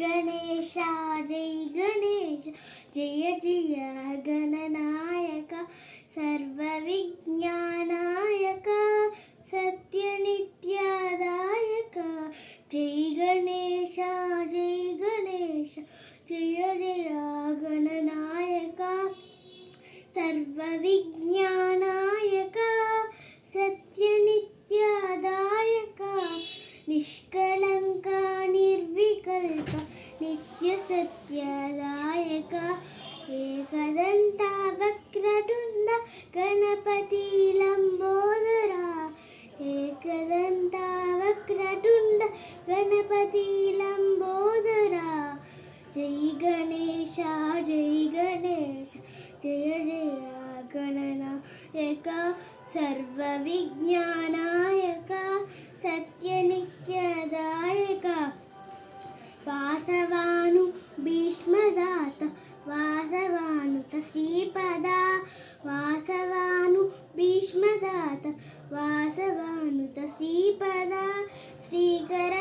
गणेश जय जय गणनायक सर्वविज्ञानायक सत्यनित्यदायक जय गणेश जय जय गणनायक सर्वविज्ञानायक सत्यनित्यदायक निष्कलंक निर्विकल्प नित्यसत्यदायक एकदंत वक्रतुंड गणपति लंबोदरा एकदंत वक्रतुंड गणपति लंबोदरा जय गणेश जय जय गणनायक सर्वविज्ञानायक सत्यनित्यदायक वासवानु भीष्मदात वासवानुत श्रीपदा वासवानु भीष्मदात वासवानुत श्रीपदा श्रीकर